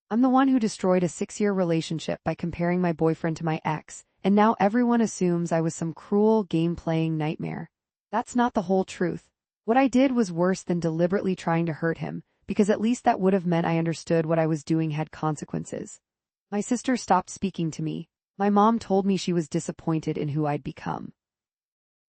I'm the one who destroyed a 6-year relationship by comparing my boyfriend to my ex, and now everyone assumes I was some cruel, game-playing nightmare. That's not the whole truth. What I did was worse than deliberately trying to hurt him, because at least that would have meant I understood what I was doing had consequences. My sister stopped speaking to me. My mom told me she was disappointed in who I'd become.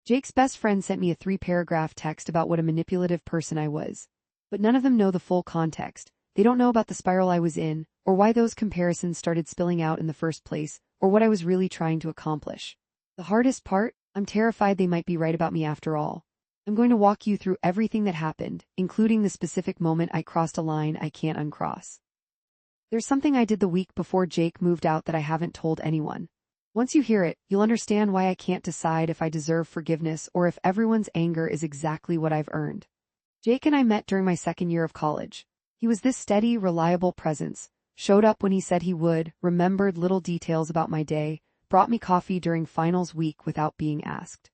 Jake's best friend sent me a 3-paragraph text about what a manipulative person I was. But none of them know the full context. They don't know about the spiral I was in, or why those comparisons started spilling out in the first place, or what I was really trying to accomplish. The hardest part? I'm terrified they might be right about me after all. I'm going to walk you through everything that happened, including the specific moment I crossed a line I can't uncross. There's something I did the week before Jake moved out that I haven't told anyone. Once you hear it, you'll understand why I can't decide if I deserve forgiveness or if everyone's anger is exactly what I've earned. Jake and I met during my 2nd year of college. He was this steady, reliable presence, showed up when he said he would, remembered little details about my day, brought me coffee during finals week without being asked.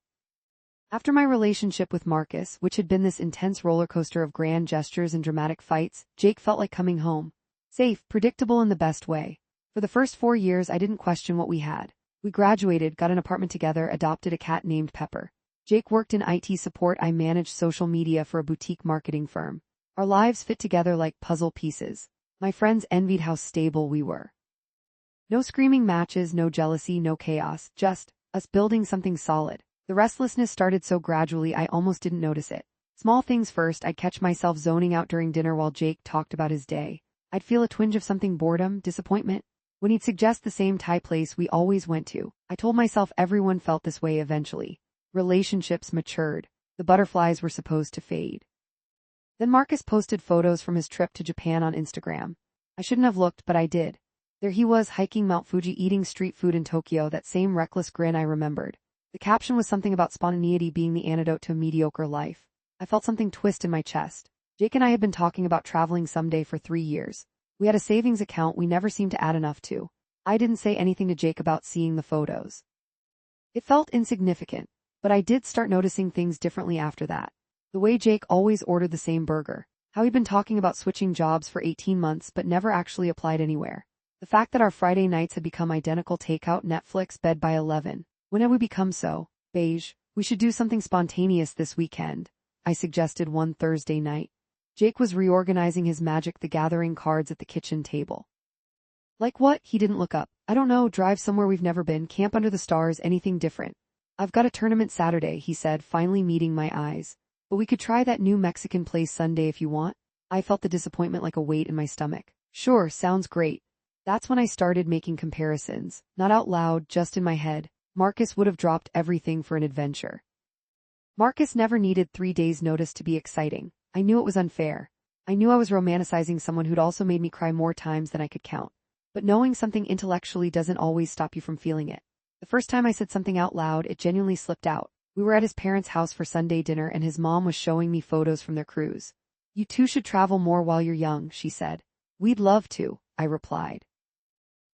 After my relationship with Marcus, which had been this intense roller coaster of grand gestures and dramatic fights, Jake felt like coming home. Safe, predictable in the best way. For the first 4 years, I didn't question what we had. We graduated, got an apartment together, adopted a cat named Pepper. Jake worked in IT support. I managed social media for a boutique marketing firm. Our lives fit together like puzzle pieces. My friends envied how stable we were. No screaming matches, no jealousy, no chaos, just us building something solid. The restlessness started so gradually I almost didn't notice it. Small things first. I'd catch myself zoning out during dinner while Jake talked about his day. I'd feel a twinge of something, boredom, disappointment. When he'd suggest the same Thai place we always went to, I told myself everyone felt this way eventually. Relationships matured. The butterflies were supposed to fade. Then Marcus posted photos from his trip to Japan on Instagram. I shouldn't have looked, but I did. There he was, hiking Mount Fuji, eating street food in Tokyo, that same reckless grin I remembered. The caption was something about spontaneity being the antidote to a mediocre life. I felt something twist in my chest. Jake and I had been talking about traveling someday for 3 years. We had a savings account we never seemed to add enough to. I didn't say anything to Jake about seeing the photos. It felt insignificant, but I did start noticing things differently after that. The way Jake always ordered the same burger. How he'd been talking about switching jobs for 18 months but never actually applied anywhere. The fact that our Friday nights had become identical: takeout, Netflix, bed by 11. When had we become so beige? We should do something spontaneous this weekend, I suggested one Thursday night. Jake was reorganizing his Magic the Gathering cards at the kitchen table. Like what? He didn't look up. I don't know, drive somewhere we've never been, camp under the stars, anything different. I've got a tournament Saturday, he said, finally meeting my eyes. But we could try that new Mexican place Sunday if you want. I felt the disappointment like a weight in my stomach. Sure, sounds great. That's when I started making comparisons, not out loud, just in my head. Marcus would have dropped everything for an adventure. Marcus never needed 3 days' notice to be exciting. I knew it was unfair. I knew I was romanticizing someone who'd also made me cry more times than I could count. But knowing something intellectually doesn't always stop you from feeling it. The first time I said something out loud, it genuinely slipped out. We were at his parents' house for Sunday dinner and his mom was showing me photos from their cruise. You two should travel more while you're young, she said. We'd love to, I replied.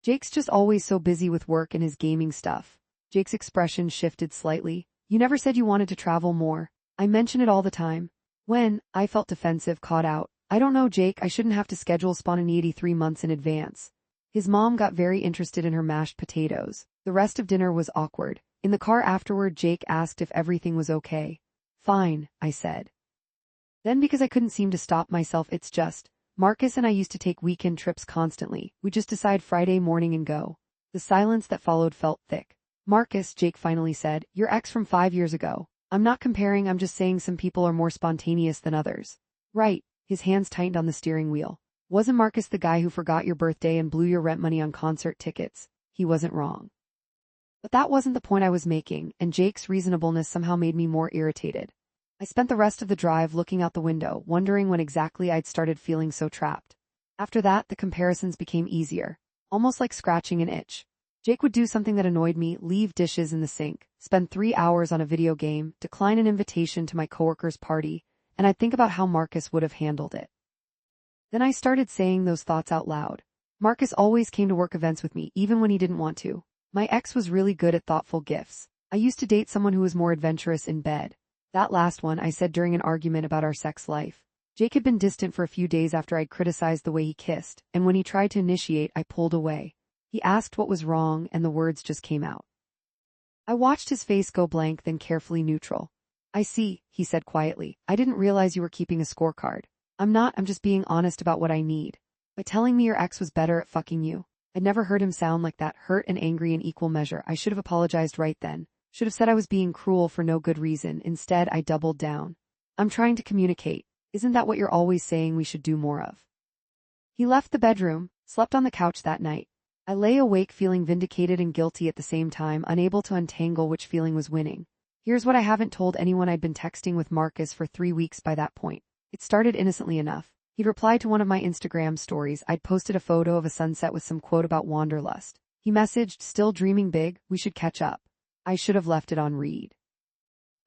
Jake's just always so busy with work and his gaming stuff. Jake's expression shifted slightly. You never said you wanted to travel more. I mention it all the time. When? I felt defensive, caught out. I don't know, Jake, I shouldn't have to schedule spontaneity 3 months in advance. His mom got very interested in her mashed potatoes. The rest of dinner was awkward. In the car afterward, Jake asked if everything was okay. Fine, I said. Then because I couldn't seem to stop myself, it's just, Marcus and I used to take weekend trips constantly. We just decide Friday morning and go. The silence that followed felt thick. Marcus, Jake finally said, your ex from 5 years ago. I'm not comparing, I'm just saying some people are more spontaneous than others. Right, his hands tightened on the steering wheel. Wasn't Marcus the guy who forgot your birthday and blew your rent money on concert tickets? He wasn't wrong. But that wasn't the point I was making, and Jake's reasonableness somehow made me more irritated. I spent the rest of the drive looking out the window, wondering when exactly I'd started feeling so trapped. After that, the comparisons became easier, almost like scratching an itch. Jake would do something that annoyed me, leave dishes in the sink, spend 3 hours on a video game, decline an invitation to my coworker's party, and I'd think about how Marcus would have handled it. Then I started saying those thoughts out loud. Marcus always came to work events with me, even when he didn't want to. My ex was really good at thoughtful gifts. I used to date someone who was more adventurous in bed. That last one I said during an argument about our sex life. Jake had been distant for a few days after I'd criticized the way he kissed, and when he tried to initiate, I pulled away. He asked what was wrong, and the words just came out. I watched his face go blank, then carefully neutral. I see, he said quietly. I didn't realize you were keeping a scorecard. I'm just being honest about what I need. By telling me your ex was better at fucking you. I'd never heard him sound like that, hurt and angry in equal measure. I should have apologized right then. Should have said I was being cruel for no good reason. Instead, I doubled down. I'm trying to communicate. Isn't that what you're always saying we should do more of? He left the bedroom, slept on the couch that night. I lay awake feeling vindicated and guilty at the same time, unable to untangle which feeling was winning. Here's what I haven't told anyone: I'd been texting with Marcus for 3 weeks by that point. It started innocently enough. He'd replied to one of my Instagram stories. I'd posted a photo of a sunset with some quote about wanderlust. He messaged, "Still dreaming big, we should catch up." I should have left it on read.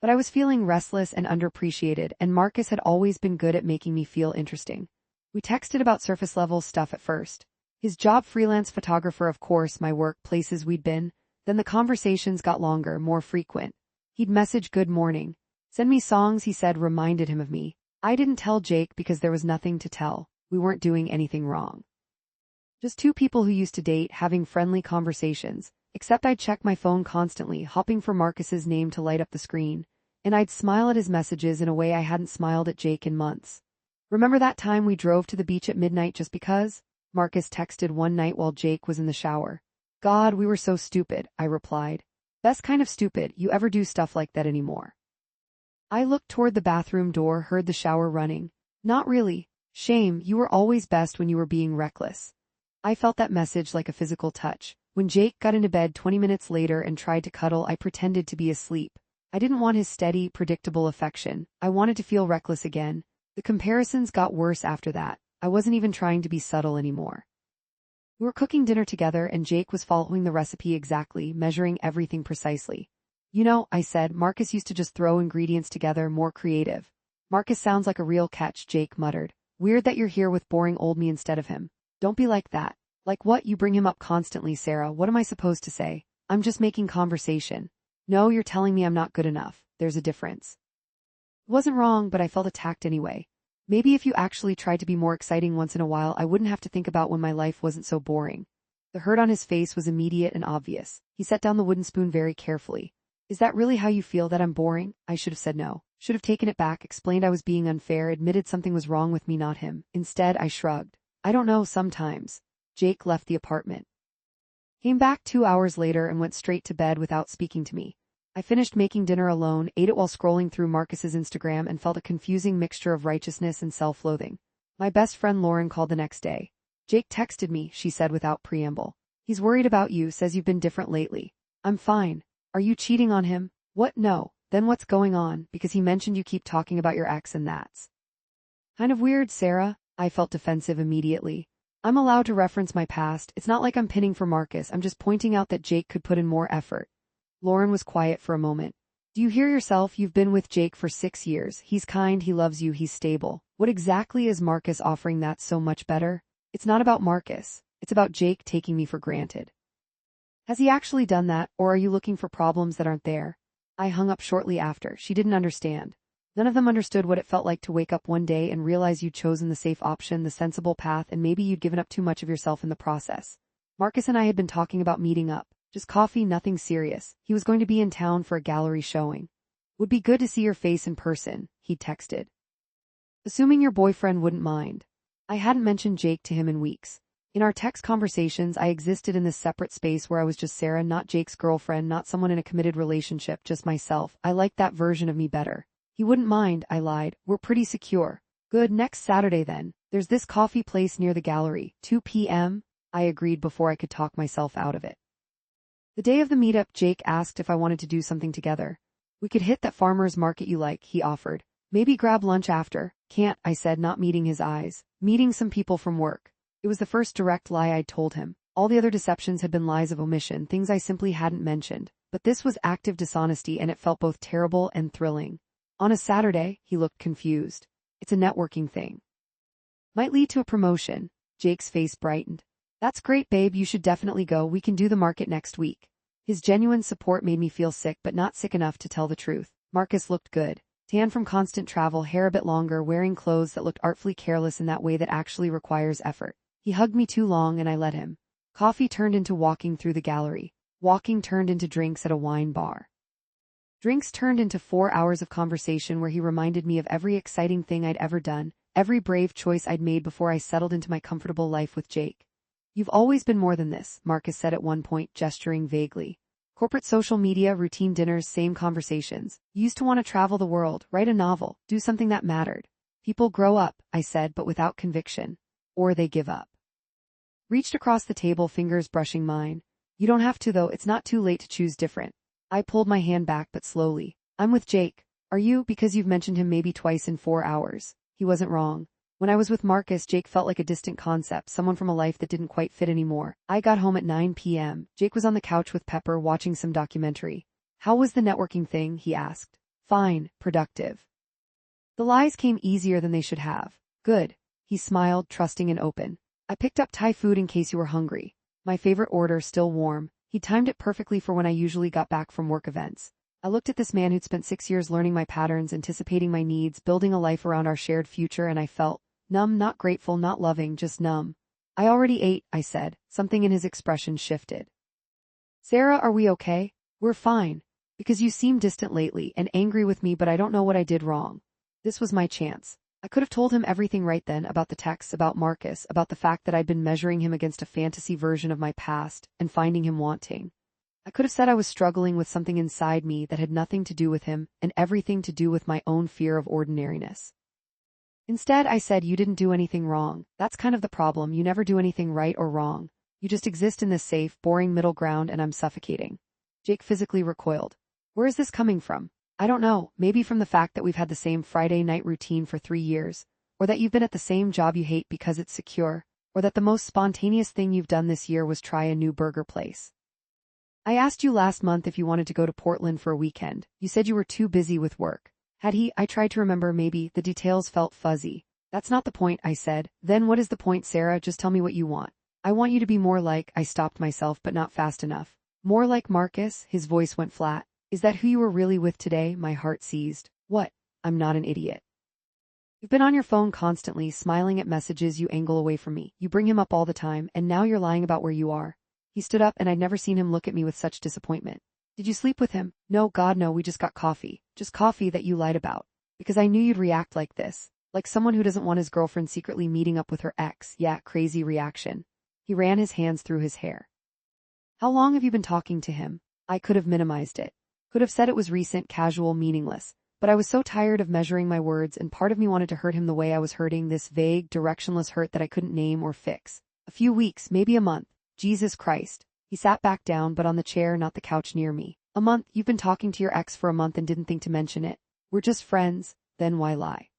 But I was feeling restless and underappreciated, and Marcus had always been good at making me feel interesting. We texted about surface-level stuff at first. His job, freelance photographer, of course, my work, places we'd been. Then the conversations got longer, more frequent. He'd message good morning. Send me songs he said reminded him of me. I didn't tell Jake because there was nothing to tell. We weren't doing anything wrong. Just two people who used to date, having friendly conversations. Except I'd check my phone constantly, hopping for Marcus's name to light up the screen. And I'd smile at his messages in a way I hadn't smiled at Jake in months. Remember that time we drove to the beach at midnight just because? Marcus texted one night while Jake was in the shower. God, we were so stupid, I replied. Best kind of stupid. You ever do stuff like that anymore? I looked toward the bathroom door, heard the shower running. Not really. Shame, you were always best when you were being reckless. I felt that message like a physical touch. When Jake got into bed 20 minutes later and tried to cuddle, I pretended to be asleep. I didn't want his steady, predictable affection. I wanted to feel reckless again. The comparisons got worse after that. I wasn't even trying to be subtle anymore. We were cooking dinner together and Jake was following the recipe exactly, measuring everything precisely. You know, I said, Marcus used to just throw ingredients together, more creative. Marcus sounds like a real catch, Jake muttered. Weird that you're here with boring old me instead of him. Don't be like that. Like what? You bring him up constantly, Sarah. What am I supposed to say? I'm just making conversation. No, you're telling me I'm not good enough. There's a difference. It wasn't wrong, but I felt attacked anyway. Maybe if you actually tried to be more exciting once in a while, I wouldn't have to think about when my life wasn't so boring. The hurt on his face was immediate and obvious. He set down the wooden spoon very carefully. Is that really how you feel, that I'm boring? I should have said no. Should have taken it back, explained I was being unfair, admitted something was wrong with me, not him. Instead, I shrugged. I don't know, sometimes. Jake left the apartment. Came back 2 hours later and went straight to bed without speaking to me. I finished making dinner alone, ate it while scrolling through Marcus's Instagram, and felt a confusing mixture of righteousness and self-loathing. My best friend Lauren called the next day. Jake texted me, she said without preamble. He's worried about you, says you've been different lately. I'm fine. Are you cheating on him? What? No. Then what's going on? Because he mentioned you keep talking about your ex and that's kind of weird, Sarah. I felt defensive immediately. I'm allowed to reference my past. It's not like I'm pinning for Marcus. I'm just pointing out that Jake could put in more effort. Lauren was quiet for a moment. Do you hear yourself? You've been with Jake for 6 years. He's kind, he loves you, he's stable. What exactly is Marcus offering that's so much better? It's not about Marcus. It's about Jake taking me for granted. Has he actually done that, or are you looking for problems that aren't there? I hung up shortly after. She didn't understand. None of them understood what it felt like to wake up one day and realize you'd chosen the safe option, the sensible path, and maybe you'd given up too much of yourself in the process. Marcus and I had been talking about meeting up. Just coffee, nothing serious. He was going to be in town for a gallery showing. Would be good to see your face in person, he texted. Assuming your boyfriend wouldn't mind. I hadn't mentioned Jake to him in weeks. In our text conversations, I existed in this separate space where I was just Sarah, not Jake's girlfriend, not someone in a committed relationship, just myself. I liked that version of me better. He wouldn't mind, I lied. We're pretty secure. Good, next Saturday then. There's this coffee place near the gallery, 2 p.m. I agreed before I could talk myself out of it. The day of the meetup, Jake asked if I wanted to do something together. We could hit that farmer's market you like, he offered. Maybe grab lunch after. Can't, I said, not meeting his eyes. Meeting some people from work. It was the first direct lie I'd told him. All the other deceptions had been lies of omission, things I simply hadn't mentioned. But this was active dishonesty, and it felt both terrible and thrilling. On a Saturday, he looked confused. It's a networking thing. Might lead to a promotion. Jake's face brightened. That's great, babe, you should definitely go. We can do the market next week. His genuine support made me feel sick, but not sick enough to tell the truth. Marcus looked good. Tan from constant travel, hair a bit longer, wearing clothes that looked artfully careless in that way that actually requires effort. He hugged me too long and I let him. Coffee turned into walking through the gallery. Walking turned into drinks at a wine bar. Drinks turned into 4 hours of conversation where he reminded me of every exciting thing I'd ever done, every brave choice I'd made before I settled into my comfortable life with Jake. You've always been more than this, Marcus said at one point, gesturing vaguely. Corporate social media, routine dinners, same conversations. You used to want to travel the world, write a novel, do something that mattered. People grow up, I said, but without conviction. Or they give up. Reached across the table, fingers brushing mine. You don't have to though, it's not too late to choose different. I pulled my hand back but slowly. I'm with Jake. Are you? Because you've mentioned him maybe twice in 4 hours. He wasn't wrong. When I was with Marcus, Jake felt like a distant concept, someone from a life that didn't quite fit anymore. I got home at 9 p.m. Jake was on the couch with Pepper watching some documentary. How was the networking thing? He asked. Fine, productive. The lies came easier than they should have. Good. He smiled, trusting and open. I picked up Thai food in case you were hungry. My favorite order, still warm. He timed it perfectly for when I usually got back from work events. I looked at this man who'd spent 6 years learning my patterns, anticipating my needs, building a life around our shared future, and I felt numb, not grateful, not loving, just numb. I already ate, I said. Something in his expression shifted. Sarah, are we okay? We're fine. Because you seem distant lately and angry with me, but I don't know what I did wrong. This was my chance. I could have told him everything right then, about the texts, about Marcus, about the fact that I'd been measuring him against a fantasy version of my past and finding him wanting. I could have said I was struggling with something inside me that had nothing to do with him and everything to do with my own fear of ordinariness. Instead, I said, you didn't do anything wrong. That's kind of the problem. You never do anything right or wrong. You just exist in this safe, boring middle ground and I'm suffocating. Jake physically recoiled. Where is this coming from? I don't know, maybe from the fact that we've had the same Friday night routine for 3 years, or that you've been at the same job you hate because it's secure, or that the most spontaneous thing you've done this year was try a new burger place. I asked you last month if you wanted to go to Portland for a weekend. You said you were too busy with work. Had he? I tried to remember, maybe. The details felt fuzzy. That's not the point, I said. Then what is the point, Sarah? Just tell me what you want. I want you to be more like, I stopped myself but not fast enough. More like Marcus? His voice went flat. Is that who you were really with today? My heart seized. What? I'm not an idiot. You've been on your phone constantly, smiling at messages you angle away from me. You bring him up all the time, and now you're lying about where you are. He stood up and I'd never seen him look at me with such disappointment. Did you sleep with him? No, God no, we just got coffee. Just coffee that you lied about. Because I knew you'd react like this. Like someone who doesn't want his girlfriend secretly meeting up with her ex. Yeah, crazy reaction. He ran his hands through his hair. How long have you been talking to him? I could have minimized it. Could have said it was recent, casual, meaningless. But I was so tired of measuring my words, and part of me wanted to hurt him the way I was hurting, this vague, directionless hurt that I couldn't name or fix. A few weeks, maybe a month. Jesus Christ. He sat back down, but on the chair, not the couch near me. A month? You've been talking to your ex for a month and didn't think to mention it. We're just friends. Then why lie?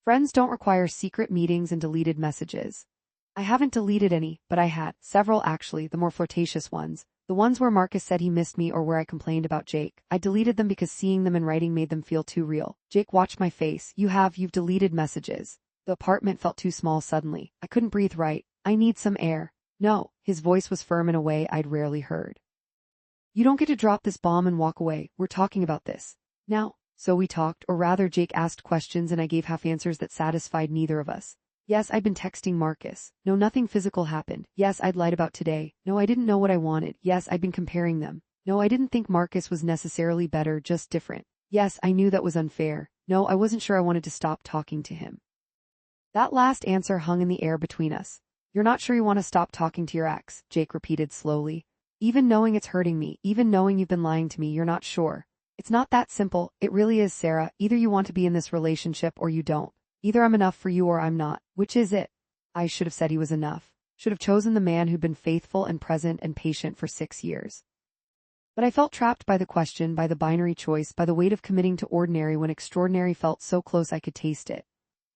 Friends don't require secret meetings and deleted messages. I haven't deleted any, but I had. Several actually, the more flirtatious ones. The ones where Marcus said he missed me or where I complained about Jake. I deleted them because seeing them in writing made them feel too real. Jake watched my face. You've deleted messages. The apartment felt too small suddenly. I couldn't breathe right. I need some air. No, his voice was firm in a way I'd rarely heard. You don't get to drop this bomb and walk away. We're talking about this. Now. So we talked, or rather Jake asked questions and I gave half answers that satisfied neither of us. Yes, I'd been texting Marcus. No, nothing physical happened. Yes, I'd lied about today. No, I didn't know what I wanted. Yes, I'd been comparing them. No, I didn't think Marcus was necessarily better, just different. Yes, I knew that was unfair. No, I wasn't sure I wanted to stop talking to him. That last answer hung in the air between us. You're not sure you want to stop talking to your ex, Jake repeated slowly. Even knowing it's hurting me, even knowing you've been lying to me, you're not sure. It's not that simple. It really is, Sarah. Either you want to be in this relationship or you don't. Either I'm enough for you or I'm not. Which is it? I should have said he was enough. Should have chosen the man who'd been faithful and present and patient for 6 years. But I felt trapped by the question, by the binary choice, by the weight of committing to ordinary when extraordinary felt so close I could taste it.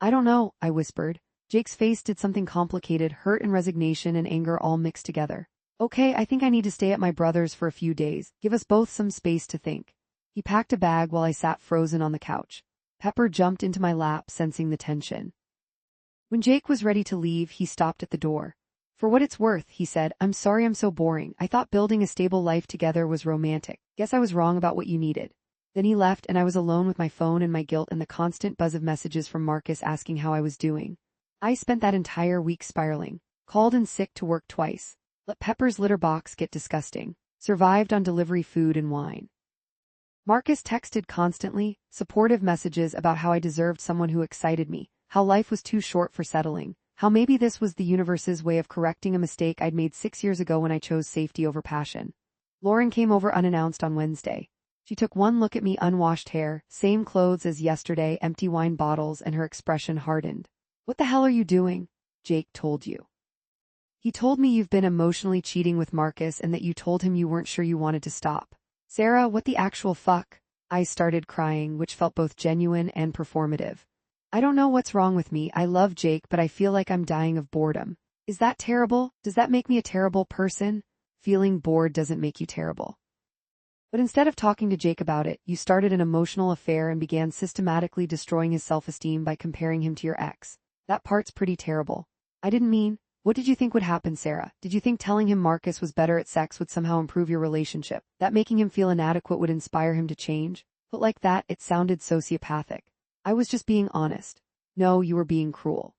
I don't know, I whispered. Jake's face did something complicated, hurt and resignation and anger all mixed together. Okay, I think I need to stay at my brother's for a few days. Give us both some space to think. He packed a bag while I sat frozen on the couch. Pepper jumped into my lap, sensing the tension. When Jake was ready to leave, he stopped at the door. For what it's worth, he said, I'm sorry I'm so boring. I thought building a stable life together was romantic. Guess I was wrong about what you needed. Then he left and I was alone with my phone and my guilt and the constant buzz of messages from Marcus asking how I was doing. I spent that entire week spiraling. Called in sick to work twice. Let Pepper's litter box get disgusting. Survived on delivery food and wine. Marcus texted constantly, supportive messages about how I deserved someone who excited me, how life was too short for settling, how maybe this was the universe's way of correcting a mistake I'd made 6 years ago when I chose safety over passion. Lauren came over unannounced on Wednesday. She took one look at me, unwashed hair, same clothes as yesterday, empty wine bottles, and her expression hardened. What the hell are you doing? Jake told you. He told me you've been emotionally cheating with Marcus and that you told him you weren't sure you wanted to stop. Sarah, what the actual fuck? I started crying, which felt both genuine and performative. I don't know what's wrong with me. I love Jake, but I feel like I'm dying of boredom. Is that terrible? Does that make me a terrible person? Feeling bored doesn't make you terrible. But instead of talking to Jake about it, you started an emotional affair and began systematically destroying his self-esteem by comparing him to your ex. That part's pretty terrible. I didn't mean. What did you think would happen, Sarah? Did you think telling him Marcus was better at sex would somehow improve your relationship? That making him feel inadequate would inspire him to change? But like that, it sounded sociopathic. I was just being honest. No, you were being cruel.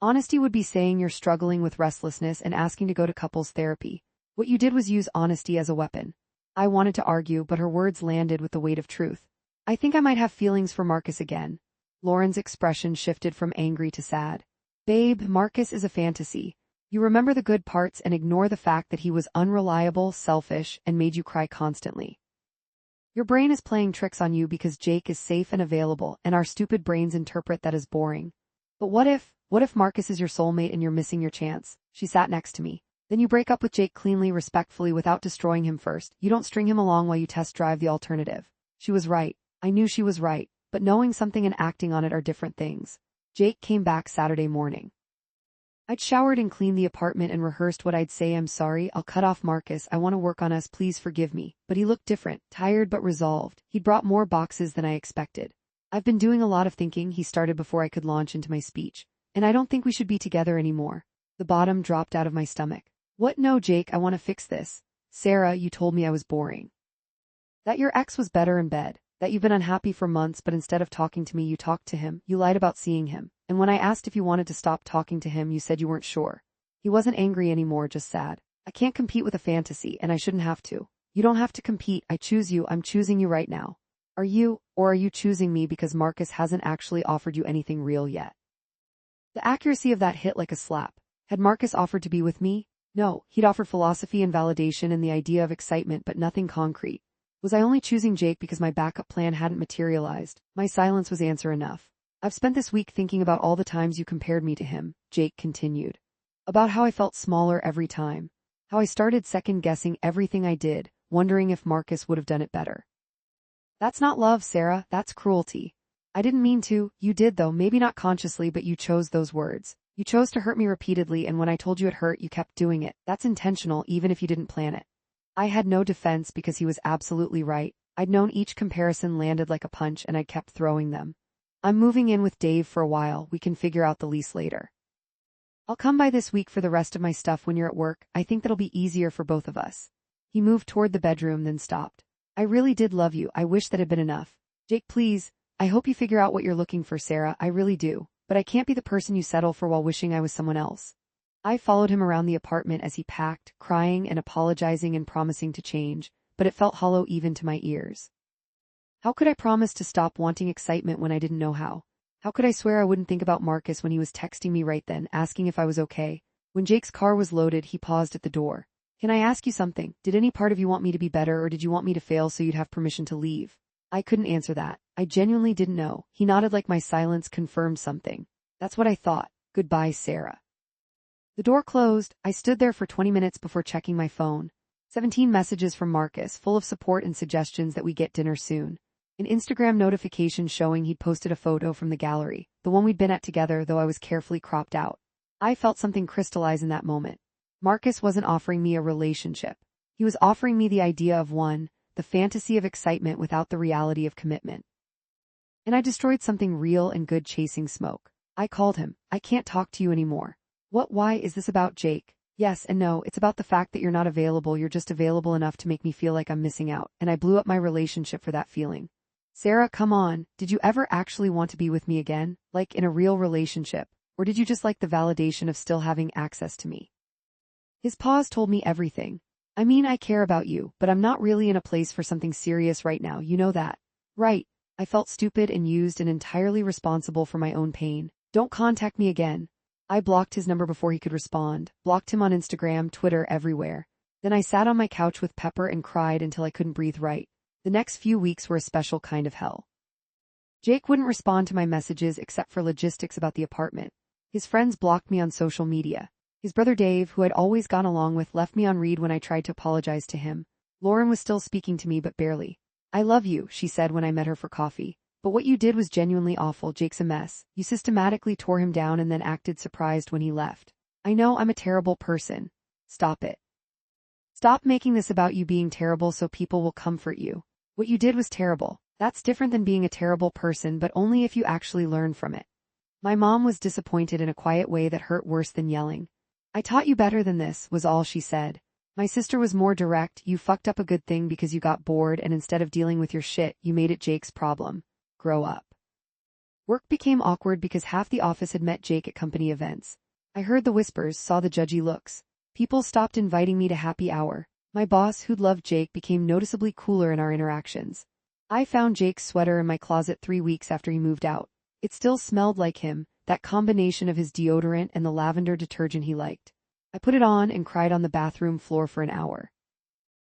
Honesty would be saying you're struggling with restlessness and asking to go to couples therapy. What you did was use honesty as a weapon. I wanted to argue, but her words landed with the weight of truth. I think I might have feelings for Marcus again. Lauren's expression shifted from angry to sad. Babe, Marcus is a fantasy. You remember the good parts and ignore the fact that he was unreliable, selfish, and made you cry constantly. Your brain is playing tricks on you because Jake is safe and available, and our stupid brains interpret that as boring. But what if Marcus is your soulmate and you're missing your chance? She sat next to me. Then you break up with Jake cleanly, respectfully, without destroying him first. You don't string him along while you test drive the alternative. She was right. I knew she was right, but knowing something and acting on it are different things. Jake came back Saturday morning. I'd showered and cleaned the apartment and rehearsed what I'd say. I'm sorry, I'll cut off Marcus, I want to work on us, please forgive me. But he looked different, tired but resolved. He'd brought more boxes than I expected. I've been doing a lot of thinking, he started before I could launch into my speech. And I don't think we should be together anymore. The bottom dropped out of my stomach. What? No, Jake, I want to fix this. Sarah, you told me I was boring. That your ex was better in bed. That you've been unhappy for months, but instead of talking to me, you talked to him. You lied about seeing him. And when I asked if you wanted to stop talking to him, you said you weren't sure. He wasn't angry anymore, just sad. I can't compete with a fantasy, and I shouldn't have to. You don't have to compete. I choose you. I'm choosing you right now. Are you choosing me because Marcus hasn't actually offered you anything real yet? The accuracy of that hit like a slap. Had Marcus offered to be with me? No, he'd offered philosophy and validation and the idea of excitement, but nothing concrete. Was I only choosing Jake because my backup plan hadn't materialized? My silence was answer enough. I've spent this week thinking about all the times you compared me to him, Jake continued. About how I felt smaller every time. How I started second-guessing everything I did, wondering if Marcus would have done it better. That's not love, Sarah, that's cruelty. I didn't mean to, you did though, maybe not consciously, but you chose those words. You chose to hurt me repeatedly, and when I told you it hurt, you kept doing it. That's intentional, even if you didn't plan it. I had no defense because he was absolutely right. I'd known each comparison landed like a punch and I'd kept throwing them. I'm moving in with Dave for a while, we can figure out the lease later. I'll come by this week for the rest of my stuff when you're at work, I think that'll be easier for both of us. He moved toward the bedroom, then stopped. I really did love you, I wish that had been enough. Jake, please, I hope you figure out what you're looking for, Sarah, I really do, but I can't be the person you settle for while wishing I was someone else. I followed him around the apartment as he packed, crying and apologizing and promising to change, but it felt hollow even to my ears. How could I promise to stop wanting excitement when I didn't know how? How could I swear I wouldn't think about Marcus when he was texting me right then, asking if I was okay? When Jake's car was loaded, he paused at the door. Can I ask you something? Did any part of you want me to be better, or did you want me to fail so you'd have permission to leave? I couldn't answer that. I genuinely didn't know. He nodded like my silence confirmed something. That's what I thought. Goodbye, Sarah. The door closed. I stood there for 20 minutes before checking my phone. 17 messages from Marcus, full of support and suggestions that we get dinner soon. An Instagram notification showing he'd posted a photo from the gallery, the one we'd been at together, though I was carefully cropped out. I felt something crystallize in that moment. Marcus wasn't offering me a relationship. He was offering me the idea of one, the fantasy of excitement without the reality of commitment. And I destroyed something real and good chasing smoke. I called him. I can't talk to you anymore. Why is this about Jake? Yes and no, it's about the fact that you're not available, you're just available enough to make me feel like I'm missing out, and I blew up my relationship for that feeling. Sarah, come on, did you ever actually want to be with me again, like in a real relationship, or did you just like the validation of still having access to me? His pause told me everything. I mean, I care about you, but I'm not really in a place for something serious right now, you know that. Right. I felt stupid and used and entirely responsible for my own pain. Don't contact me again. I blocked his number before he could respond, blocked him on Instagram, Twitter, everywhere. Then I sat on my couch with Pepper and cried until I couldn't breathe right. The next few weeks were a special kind of hell. Jake wouldn't respond to my messages except for logistics about the apartment. His friends blocked me on social media. His brother Dave, who I'd always gone along with, left me on read when I tried to apologize to him. Lauren was still speaking to me but barely. I love you, she said when I met her for coffee. But what you did was genuinely awful. Jake's a mess. You systematically tore him down and then acted surprised when he left. I know I'm a terrible person. Stop it. Stop making this about you being terrible so people will comfort you. What you did was terrible. That's different than being a terrible person, but only if you actually learn from it. My mom was disappointed in a quiet way that hurt worse than yelling. I taught you better than this, was all she said. My sister was more direct. You fucked up a good thing because you got bored, and instead of dealing with your shit, you made it Jake's problem. Grow up. Work became awkward because half the office had met Jake at company events. I heard the whispers, saw the judgy looks. People stopped inviting me to happy hour. My boss, who'd loved Jake, became noticeably cooler in our interactions. I found Jake's sweater in my closet 3 weeks after he moved out. It still smelled like him, that combination of his deodorant and the lavender detergent he liked. I put it on and cried on the bathroom floor for an hour.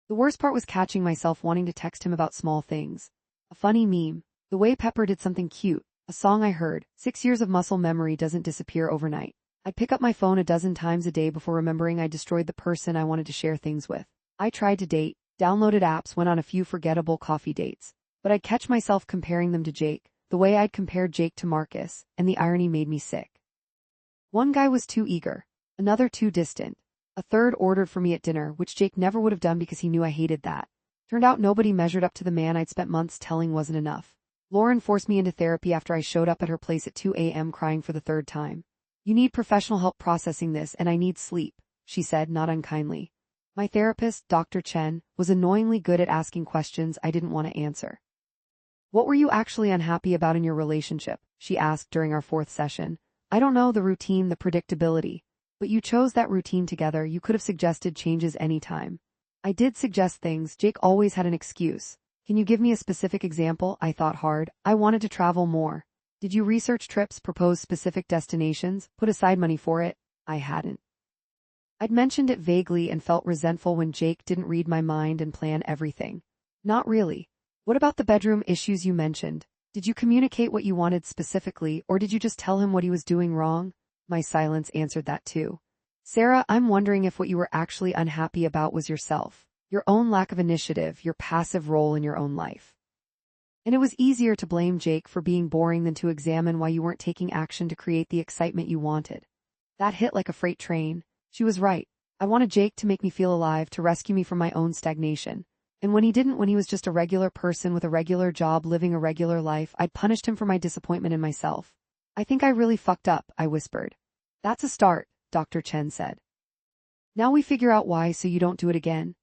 The worst part was catching myself wanting to text him about small things. A funny meme. The way Pepper did something cute. A song I heard. 6 years of muscle memory doesn't disappear overnight. I'd pick up my phone a dozen times a day before remembering I destroyed the person I wanted to share things with. I tried to date, downloaded apps, went on a few forgettable coffee dates. But I'd catch myself comparing them to Jake, the way I'd compared Jake to Marcus, and the irony made me sick. One guy was too eager. Another too distant. A third ordered for me at dinner, which Jake never would have done because he knew I hated that. Turned out nobody measured up to the man I'd spent months telling wasn't enough. Lauren forced me into therapy after I showed up at her place at 2 a.m. crying for the third time. You need professional help processing this, and I need sleep, she said, not unkindly. My therapist, Dr. Chen, was annoyingly good at asking questions I didn't want to answer. What were you actually unhappy about in your relationship? She asked during our 4th session. I don't know, the routine, the predictability. But you chose that routine together. You could have suggested changes any time. I did suggest things. Jake always had an excuse. Can you give me a specific example? I thought hard. I wanted to travel more. Did you research trips, propose specific destinations, put aside money for it? I hadn't. I'd mentioned it vaguely and felt resentful when Jake didn't read my mind and plan everything. Not really. What about the bedroom issues you mentioned? Did you communicate what you wanted specifically, or did you just tell him what he was doing wrong? My silence answered that too. Sarah, I'm wondering if what you were actually unhappy about was yourself. Your own lack of initiative, your passive role in your own life. And it was easier to blame Jake for being boring than to examine why you weren't taking action to create the excitement you wanted. That hit like a freight train. She was right. I wanted Jake to make me feel alive, to rescue me from my own stagnation. And when he didn't, when he was just a regular person with a regular job living a regular life, I'd punished him for my disappointment in myself. I think I really fucked up, I whispered. That's a start, Dr. Chen said. Now we figure out why so you don't do it again.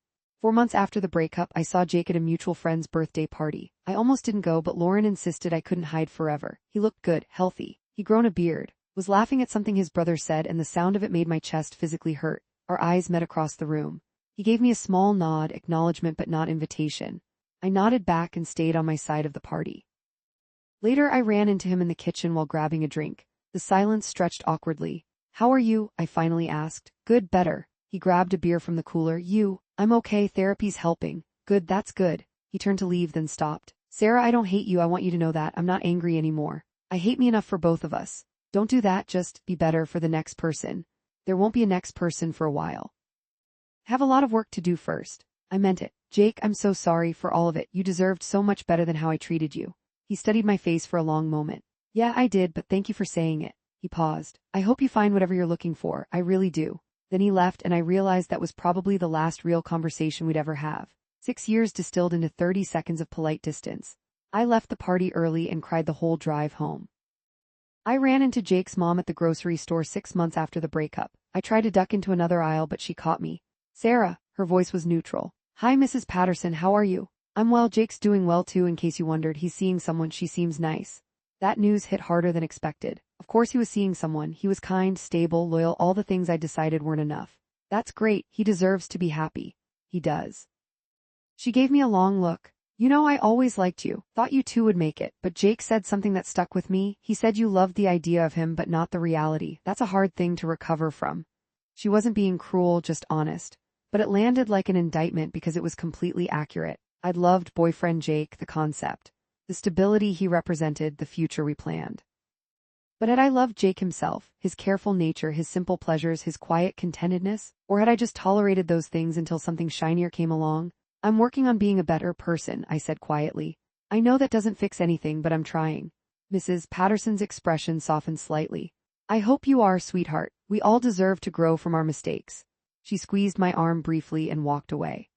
4 months after the breakup, I saw Jake at a mutual friend's birthday party. I almost didn't go, but Lauren insisted I couldn't hide forever. He looked good, healthy. He'd grown a beard, was laughing at something his brother said, and the sound of it made my chest physically hurt. Our eyes met across the room. He gave me a small nod, acknowledgement but not invitation. I nodded back and stayed on my side of the party. Later I ran into him in the kitchen while grabbing a drink. The silence stretched awkwardly. How are you? I finally asked. Good, better. He grabbed a beer from the cooler. You? I'm okay, therapy's helping. Good, that's good. He turned to leave, then stopped. Sarah, I don't hate you, I want you to know that. I'm not angry anymore. I hate me enough for both of us. Don't do that, just be better for the next person. There won't be a next person for a while. I have a lot of work to do first. I meant it. Jake, I'm so sorry for all of it. You deserved so much better than how I treated you. He studied my face for a long moment. Yeah, I did, but thank you for saying it. He paused. I hope you find whatever you're looking for. I really do. Then he left, and I realized that was probably the last real conversation we'd ever have. 6 years distilled into 30 seconds of polite distance. I left the party early and cried the whole drive home. I ran into Jake's mom at the grocery store 6 months after the breakup. I tried to duck into another aisle, but she caught me. Sarah, her voice was neutral. Hi, Mrs. Patterson, how are you? I'm well, Jake's doing well too, in case you wondered. He's seeing someone, she seems nice. That news hit harder than expected. Of course he was seeing someone. He was kind, stable, loyal, all the things I decided weren't enough. That's great, he deserves to be happy. He does. She gave me a long look. You know, I always liked you, thought you two would make it, but Jake said something that stuck with me. He said you loved the idea of him but not the reality. That's a hard thing to recover from. She wasn't being cruel, just honest. But it landed like an indictment because it was completely accurate. I'd loved boyfriend Jake, the concept. The stability he represented, the future we planned. But had I loved Jake himself, his careful nature, his simple pleasures, his quiet contentedness? Or had I just tolerated those things until something shinier came along? I'm working on being a better person, I said quietly. I know that doesn't fix anything, but I'm trying. Mrs. Patterson's expression softened slightly. I hope you are, sweetheart. We all deserve to grow from our mistakes. She squeezed my arm briefly and walked away.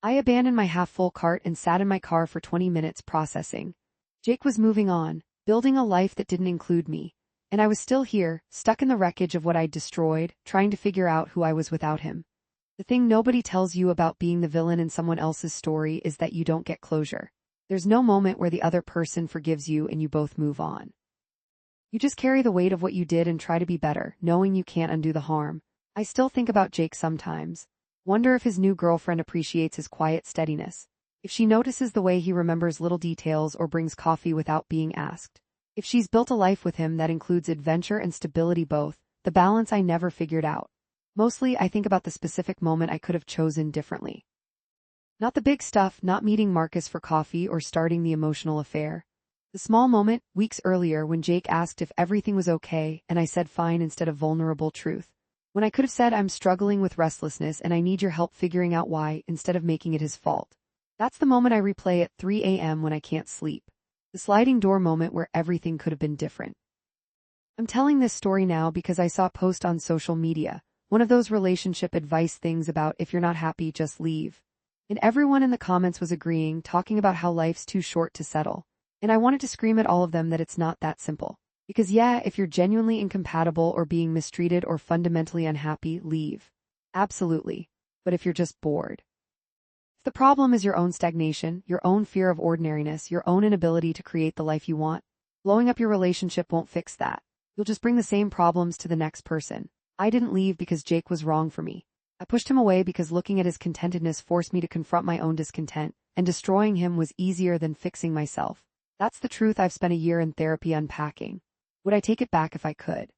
I abandoned my half-full cart and sat in my car for 20 minutes processing. Jake was moving on, building a life that didn't include me. And I was still here, stuck in the wreckage of what I'd destroyed, trying to figure out who I was without him. The thing nobody tells you about being the villain in someone else's story is that you don't get closure. There's no moment where the other person forgives you and you both move on. You just carry the weight of what you did and try to be better, knowing you can't undo the harm. I still think about Jake sometimes. Wonder if his new girlfriend appreciates his quiet steadiness. If she notices the way he remembers little details or brings coffee without being asked. If she's built a life with him that includes adventure and stability both, the balance I never figured out. Mostly, I think about the specific moment I could have chosen differently. Not the big stuff, not meeting Marcus for coffee or starting the emotional affair. The small moment, weeks earlier, when Jake asked if everything was okay and I said fine instead of vulnerable truth. When I could have said I'm struggling with restlessness and I need your help figuring out why instead of making it his fault. That's the moment I replay at 3 a.m. when I can't sleep. The sliding door moment where everything could have been different. I'm telling this story now because I saw a post on social media. One of those relationship advice things about if you're not happy, just leave. And everyone in the comments was agreeing, talking about how life's too short to settle. And I wanted to scream at all of them that it's not that simple. Because yeah, if you're genuinely incompatible or being mistreated or fundamentally unhappy, leave. Absolutely. But if you're just bored. If the problem is your own stagnation, your own fear of ordinariness, your own inability to create the life you want, blowing up your relationship won't fix that. You'll just bring the same problems to the next person. I didn't leave because Jake was wrong for me. I pushed him away because looking at his contentedness forced me to confront my own discontent, and destroying him was easier than fixing myself. That's the truth I've spent a year in therapy unpacking. Would I take it back if I could?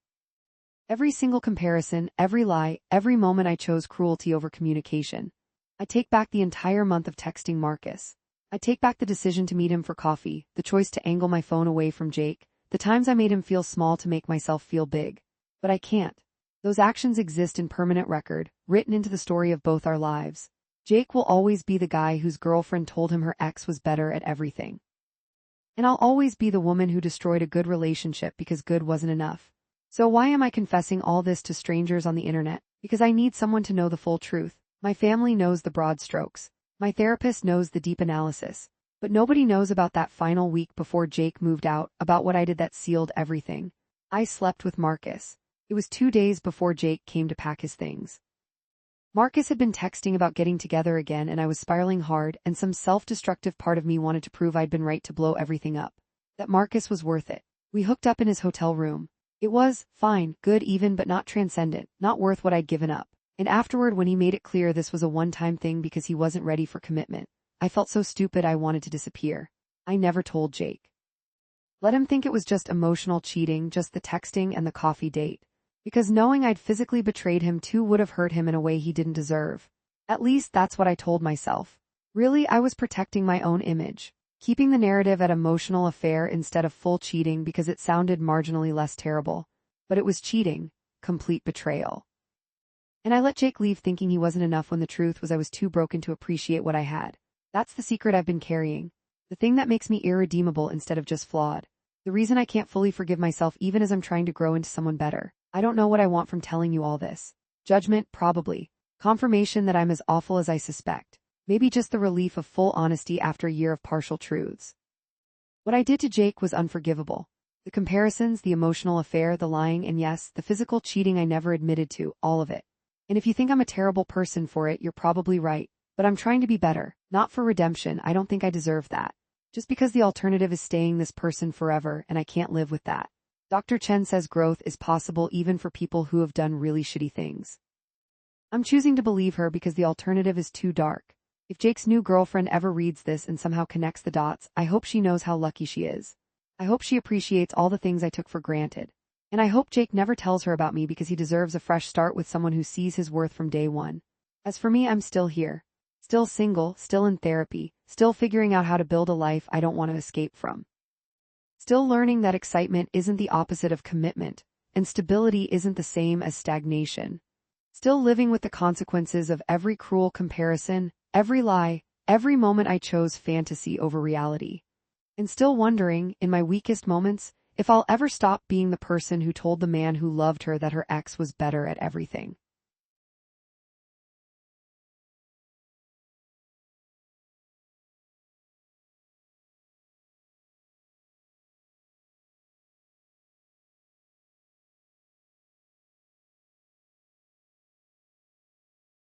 Every single comparison, every lie, every moment I chose cruelty over communication. I take back the entire month of texting Marcus. I take back the decision to meet him for coffee, the choice to angle my phone away from Jake, the times I made him feel small to make myself feel big. But I can't. Those actions exist in permanent record, written into the story of both our lives. Jake will always be the guy whose girlfriend told him her ex was better at everything. And I'll always be the woman who destroyed a good relationship because good wasn't enough. So why am I confessing all this to strangers on the internet? Because I need someone to know the full truth. My family knows the broad strokes. My therapist knows the deep analysis. But nobody knows about that final week before Jake moved out, about what I did that sealed everything. I slept with Marcus. It was 2 days before Jake came to pack his things. Marcus had been texting about getting together again and I was spiraling hard, and some self-destructive part of me wanted to prove I'd been right to blow everything up. That Marcus was worth it. We hooked up in his hotel room. It was, fine, good even but not transcendent, not worth what I'd given up. And afterward when he made it clear this was a one-time thing because he wasn't ready for commitment, I felt so stupid I wanted to disappear. I never told Jake. Let him think it was just emotional cheating, just the texting and the coffee date. Because knowing I'd physically betrayed him too would have hurt him in a way he didn't deserve. At least that's what I told myself. Really, I was protecting my own image, keeping the narrative at emotional affair instead of full cheating because it sounded marginally less terrible. But it was cheating, complete betrayal. And I let Jake leave thinking he wasn't enough when the truth was I was too broken to appreciate what I had. That's the secret I've been carrying. The thing that makes me irredeemable instead of just flawed. The reason I can't fully forgive myself even as I'm trying to grow into someone better. I don't know what I want from telling you all this. Judgment, probably. Confirmation that I'm as awful as I suspect. Maybe just the relief of full honesty after a year of partial truths. What I did to Jake was unforgivable. The comparisons, the emotional affair, the lying, and yes, the physical cheating I never admitted to, all of it. And if you think I'm a terrible person for it, you're probably right. But I'm trying to be better. Not for redemption, I don't think I deserve that. Just because the alternative is staying this person forever, and I can't live with that. Dr. Chen says growth is possible even for people who have done really shitty things. I'm choosing to believe her because the alternative is too dark. If Jake's new girlfriend ever reads this and somehow connects the dots, I hope she knows how lucky she is. I hope she appreciates all the things I took for granted. And I hope Jake never tells her about me because he deserves a fresh start with someone who sees his worth from day one. As for me, I'm still here. Still single, still in therapy, still figuring out how to build a life I don't want to escape from. Still learning that excitement isn't the opposite of commitment, and stability isn't the same as stagnation. Still living with the consequences of every cruel comparison, every lie, every moment I chose fantasy over reality. And still wondering, in my weakest moments, if I'll ever stop being the person who told the man who loved her that her ex was better at everything.